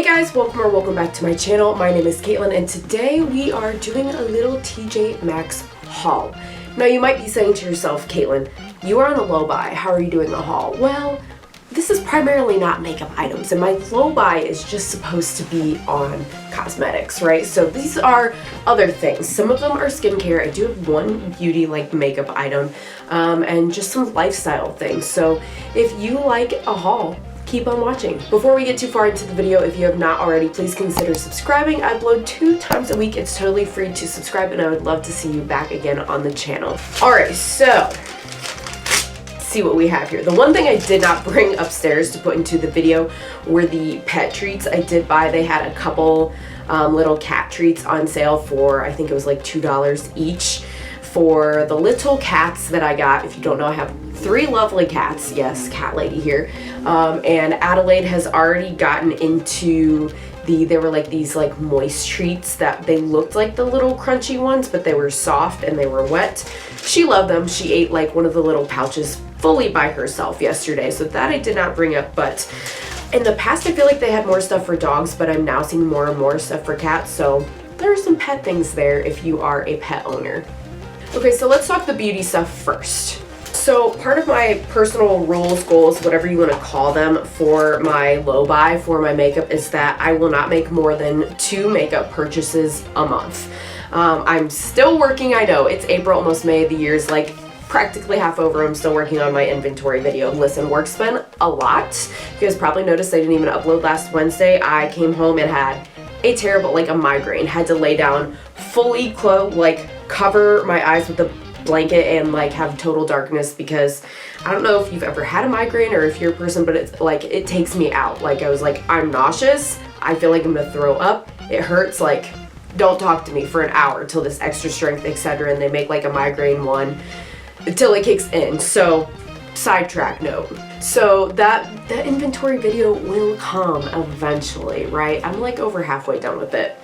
guys, welcome back to my channel. My name is Caitlin and today we are doing a little TJ Maxx haul. Now you might be saying to yourself, Caitlin, you are on a low buy. How are you doing a haul? Well, this is primarily not makeup items and my low buy is just supposed to be on cosmetics, right? So these are other things. Some of them are skincare. I do have one beauty like makeup item and just some lifestyle things. So if you like a haul, keep on watching. Before we get too far into the video, if you have not already, please consider subscribing. I upload 2 times a week. It's totally free to subscribe and I would love to see you back again on the channel. Alright, so see what we have here. The one thing I did not bring upstairs to put into the video were the pet treats I did buy. They had a couple little cat treats on sale for, I think it was like $2 each. For the little cats that I got, if you don't know, I have 3 lovely cats. Yes, cat lady here. And Adelaide has already gotten into they were like these like moist treats that they looked like the little crunchy ones, but they were soft and they were wet. She loved them. She ate like one of the little pouches fully by herself yesterday, so that I did not bring up. But in the past, I feel like they had more stuff for dogs, but I'm now seeing more and more stuff for cats, so there are some pet things there if you are a pet owner. Okay, so let's talk the beauty stuff first. So part of my personal rules, goals, whatever you want to call them, for my low buy for my makeup is that I will not make more than 2 makeup purchases a month. I'm still working, I know, it's April, almost May, the year's like practically half over. I'm still working on my inventory video. Listen, work's been a lot. You guys probably noticed I didn't even upload last Wednesday. I came home and had a terrible, like a migraine, had to lay down fully clothed, like cover my eyes with a blanket and like have total darkness because I don't know if you've ever had a migraine or if you're a person, but it's like it takes me out. Like I was like, I'm nauseous, I feel like I'm gonna throw up, it hurts, like don't talk to me for an hour till this extra strength, etc. And they make like a migraine one until it kicks in. So sidetrack note. So that inventory video will come eventually, right? I'm like over halfway done with it.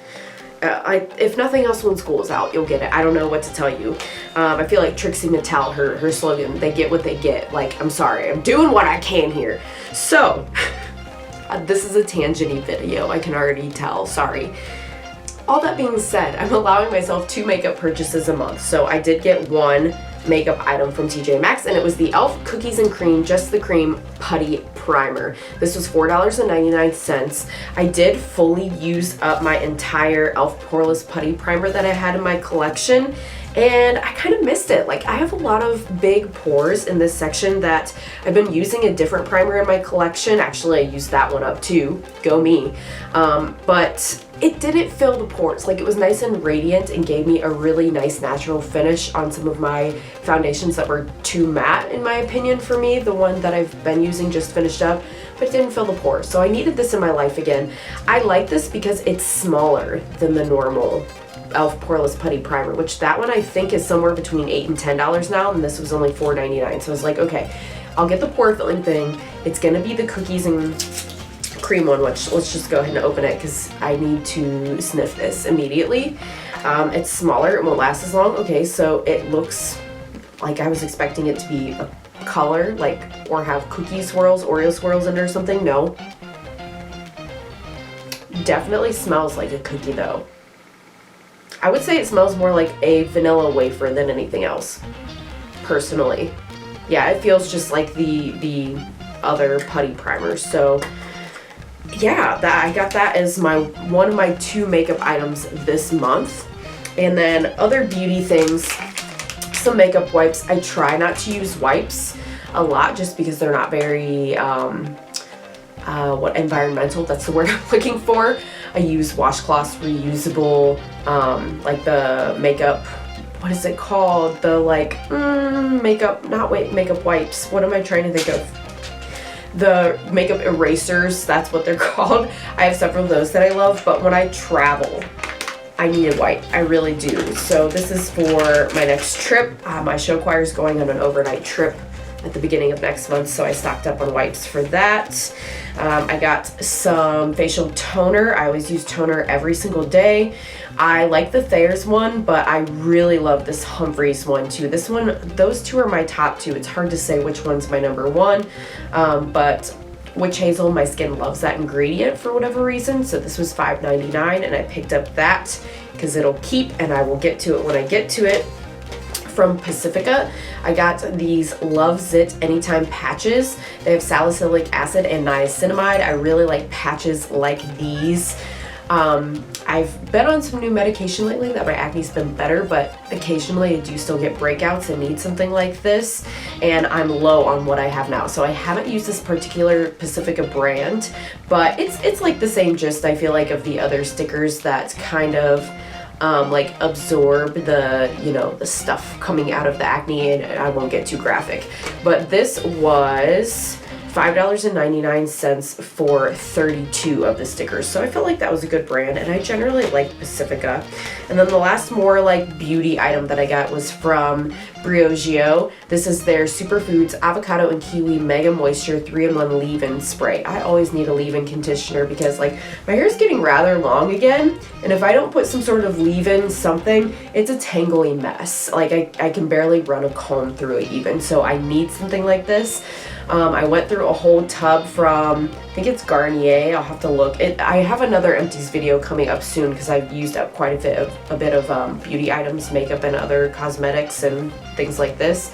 If nothing else, when school's out, you'll get it. I don't know what to tell you. I feel like Trixie Mattel, her slogan, they get what they get. Like, I'm sorry, I'm doing what I can here. So, this is a tangent-y video, I can already tell, sorry. All that being said, I'm allowing myself 2 makeup purchases a month. So I did get 1 makeup item from TJ Maxx and it was the e.l.f. Cookies and Cream, Just the Cream Putty Primer. This was $4.99. I did fully use up my entire e.l.f. Poreless Putty Primer that I had in my collection and I kind of missed it. Like I have a lot of big pores in this section that I've been using a different primer in my collection. Actually, I used that one up too. Go me. But it didn't fill the pores. Like it was nice and radiant and gave me a really nice natural finish on some of my foundations that were too matte in my opinion for me. The one that I've been using just finished up, but it didn't fill the pores. So I needed this in my life again. I like this because it's smaller than the normal e.l.f. Poreless Putty Primer, which that one I think is somewhere between $8 and $10 now, and this was only $4.99. So I was like, okay, I'll get the pore filling thing. It's gonna be the cookies and cream one, which let's just go ahead and open it because I need to sniff this immediately. It's smaller, it won't last as long. Okay, so it looks like I was expecting it to be a color, like, or have cookie swirls, Oreo swirls in it or something. No. Definitely smells like a cookie though. I would say it smells more like a vanilla wafer than anything else, personally. Yeah, it feels just like the other putty primers. So yeah, I got that as one of my 2 makeup items this month. And then other beauty things, some makeup wipes. I try not to use wipes a lot just because they're not very environmental, that's the word I'm looking for. I use washcloths, reusable, like the makeup, what is it called? The like, makeup wipes. What am I trying to think of? The makeup erasers, that's what they're called. I have several of those that I love, but when I travel, I need a wipe. I really do. So this is for my next trip. My show choir is going on an overnight trip at the beginning of next month, so I stocked up on wipes for that. I got some facial toner. I always use toner every single day. I like the Thayer's one, but I really love this Humphreys one too. This one, those 2 are my top 2. It's hard to say which one's my number 1, but witch hazel. My skin loves that ingredient for whatever reason, so this was $5.99, and I picked up that because it'll keep, and I will get to it when I get to it. From Pacifica, I got these Love Zit Anytime patches. They have salicylic acid and niacinamide. I really like patches like these. I've been on some new medication lately that my acne's been better, but occasionally I do still get breakouts and need something like this, and I'm low on what I have now. So I haven't used this particular Pacifica brand, but it's like the same gist, I feel like, of the other stickers that kind of like absorb the, you know, the stuff coming out of the acne, and I won't get too graphic. But this was $5.99 for 32 of the stickers. So I felt like that was a good brand, and I generally like Pacifica. And then the last more like beauty item that I got was from Briogeo. This is their Superfoods Avocado and Kiwi Mega Moisture 3-in-1 leave-in spray. I always need a leave-in conditioner because like my hair is getting rather long again, and if I don't put some sort of leave-in something, it's a tangly mess. Like I can barely run a comb through it even, so I need something like this. I went through a whole tub from, I think it's Garnier, I'll have to look. I have another empties video coming up soon because I've used up quite a bit of beauty items, makeup, and other cosmetics and things like this.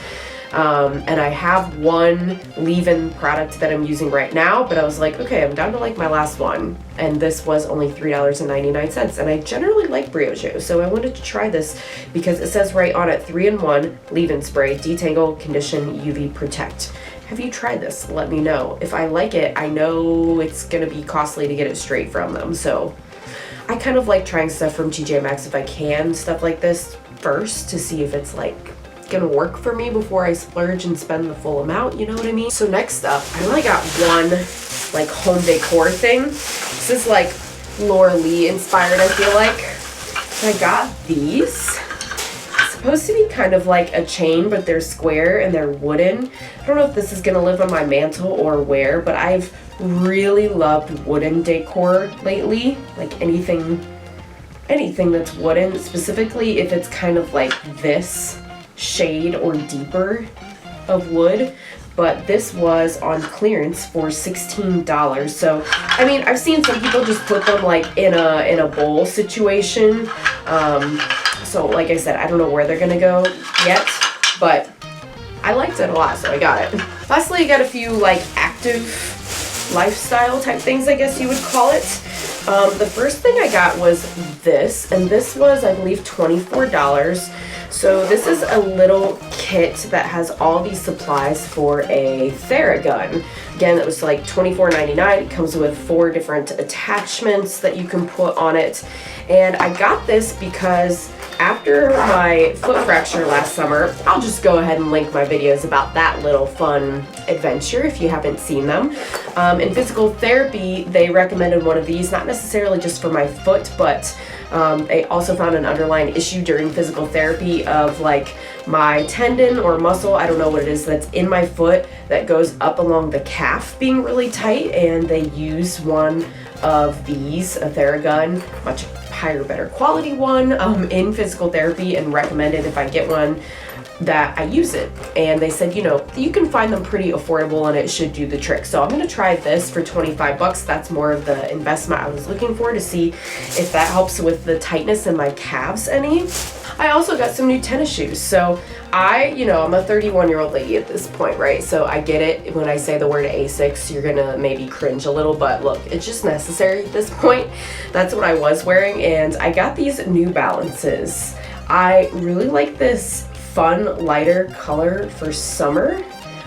And I have one leave-in product that I'm using right now, but I was like, okay, I'm down to like my last one. And this was only $3.99, and I generally like Briogeo, so I wanted to try this because it says right on it, 3-in-1 leave-in spray, detangle, condition, UV protect. Have you tried this? Let me know. If I like it, I know it's gonna be costly to get it straight from them, so I kind of like trying stuff from TJ Maxx if I can, stuff like this first, to see if it's like gonna work for me before I splurge and spend the full amount, you know what I mean? So next up, I only got one like home decor thing. This is like Laura Lee inspired, I feel like. I got these. Supposed to be kind of like a chain, but they're square and they're wooden. I don't know if this is gonna live on my mantle or where, but I've really loved wooden decor lately. Like anything that's wooden, specifically if it's kind of like this shade or deeper of wood. But this was on clearance for $16. So I mean, I've seen some people just put them like in a bowl situation. So like I said, I don't know where they're gonna go yet, but I liked it a lot, so I got it. Lastly, I got a few like active lifestyle type things, I guess you would call it. The first thing I got was this, and this was, I believe, $24. So this is a little kit that has all these supplies for a Theragun. Again, it was like $24.99. It comes with 4 different attachments that you can put on it. And I got this because after my foot fracture last summer, I'll just go ahead and link my videos about that little fun adventure if you haven't seen them. In physical therapy, they recommended one of these, not necessarily just for my foot, but they also found an underlying issue during physical therapy of like my tendon or muscle, I don't know what it is, that's in my foot that goes up along the calf being really tight, and they use one of these, a Theragun, much higher, better quality one, in physical therapy, and recommended if I get one that I use it. And they said, you know, you can find them pretty affordable and it should do the trick. So I'm gonna try this for 25 bucks. That's more of the investment I was looking for, to see if that helps with the tightness in my calves any. I also got some new tennis shoes. So I'm a 31-year-old lady at this point, right? So I get it when I say the word Asics, you're gonna maybe cringe a little, but look, it's just necessary at this point. That's what I was wearing, and I got these New Balances. I really like this fun, lighter color for summer.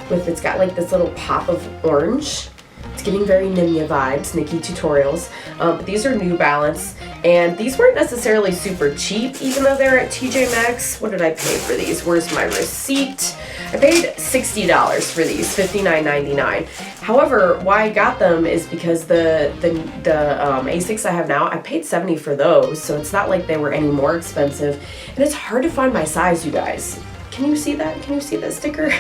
It's got like this little pop of orange. It's giving very Nimya vibes, Nikki Tutorials. But these are New Balance, and these weren't necessarily super cheap, even though they're at TJ Maxx. What did I pay for these? Where's my receipt? I paid $60 for these, $59.99. However, why I got them is because the Asics I have now, I paid $70 for those, so it's not like they were any more expensive. And it's hard to find my size, you guys. Can you see that? Can you see that sticker?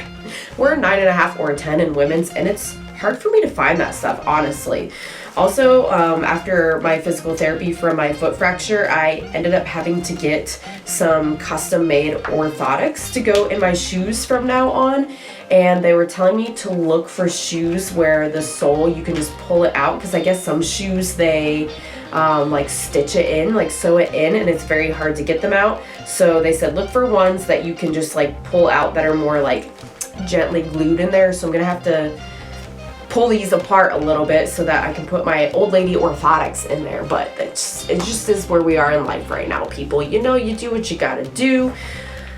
We're a 9.5 or a 10 in women's, and it's hard for me to find that stuff, honestly. Also, after my physical therapy from my foot fracture, I ended up having to get some custom made orthotics to go in my shoes from now on. And they were telling me to look for shoes where the sole, you can just pull it out, because I guess some shoes, they like stitch it in, like sew it in, and it's very hard to get them out. So they said look for ones that you can just like pull out that are more like gently glued in there. So I'm gonna have to pull these apart a little bit so that I can put my old lady orthotics in there. But it just is where we are in life right now, people. You know, you do what you gotta do.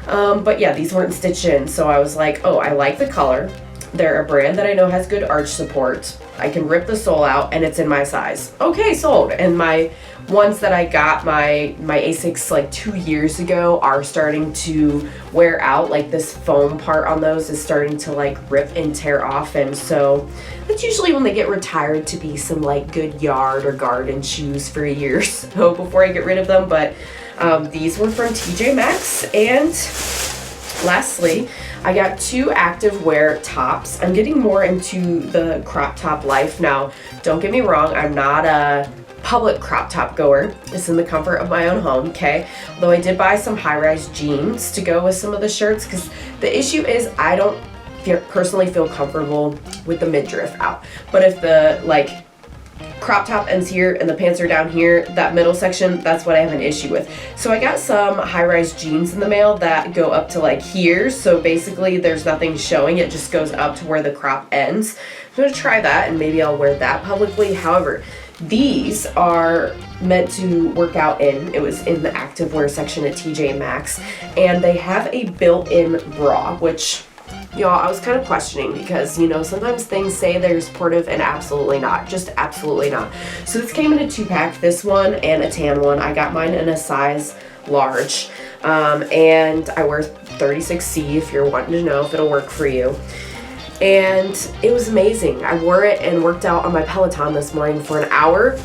But yeah, these weren't stitched in, so I was like, oh, I like the color. They're a brand that I know has good arch support. I can rip the sole out, and it's in my size. Okay, sold. And my ones that I got, my Asics like 2 years ago, are starting to wear out. Like this foam part on those is starting to like rip and tear off, and so that's usually when they get retired to be some like good yard or garden shoes for a year or so before I get rid of them. But these were from TJ Maxx. And lastly, I got 2 active wear tops. I'm getting more into the crop top life now. Don't get me wrong, I'm not a public crop top goer. It's in the comfort of my own home, okay? Although I did buy some high-rise jeans to go with some of the shirts, because the issue is I don't personally feel comfortable with the midriff out. But if the like crop top ends here and the pants are down here, that middle section, that's what I have an issue with. So I got some high-rise jeans in the mail that go up to like here, so basically there's nothing showing, it just goes up to where the crop ends. I'm gonna try that, and maybe I'll wear that publicly. However, these are meant to work out in. It was in the activewear section at TJ Maxx, and they have a built-in bra, which, y'all, I was kind of questioning, because, you know, sometimes things say they're supportive and absolutely not. Just absolutely not. So this came in a 2-pack, this one and a tan one. I got mine in a size large. And I wear 36C if you're wanting to know if it'll work for you. And it was amazing. I wore it and worked out on my Peloton this morning for an hour.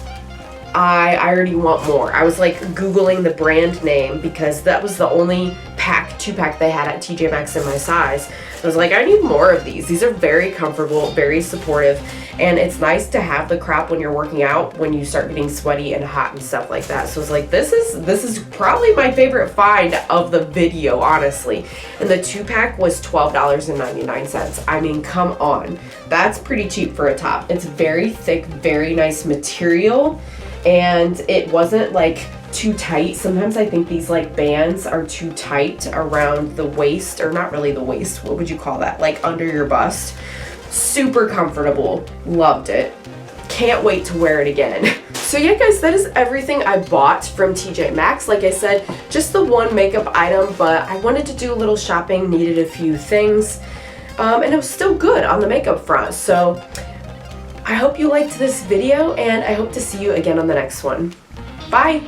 I already want more. I was like Googling the brand name, because that was the only 2-pack they had at TJ Maxx in my size. I was like, I need more of these. These are very comfortable, very supportive, and it's nice to have the crop when you're working out, when you start getting sweaty and hot and stuff like that. So it's like, this is probably my favorite find of the video, honestly. And the 2-pack was $12.99. I mean, come on. That's pretty cheap for a top. It's very thick, very nice material, and it wasn't like too tight. Sometimes I think these like bands are too tight around the waist, or not really the waist, what would you call that, like under your bust. Super comfortable, loved it, can't wait to wear it again. So yeah guys, that is everything I bought from TJ Maxx. Like I said, just the one makeup item, but I wanted to do a little shopping, needed a few things, and it was still good on the makeup front. So I hope you liked this video, and I hope to see you again on the next one. Bye!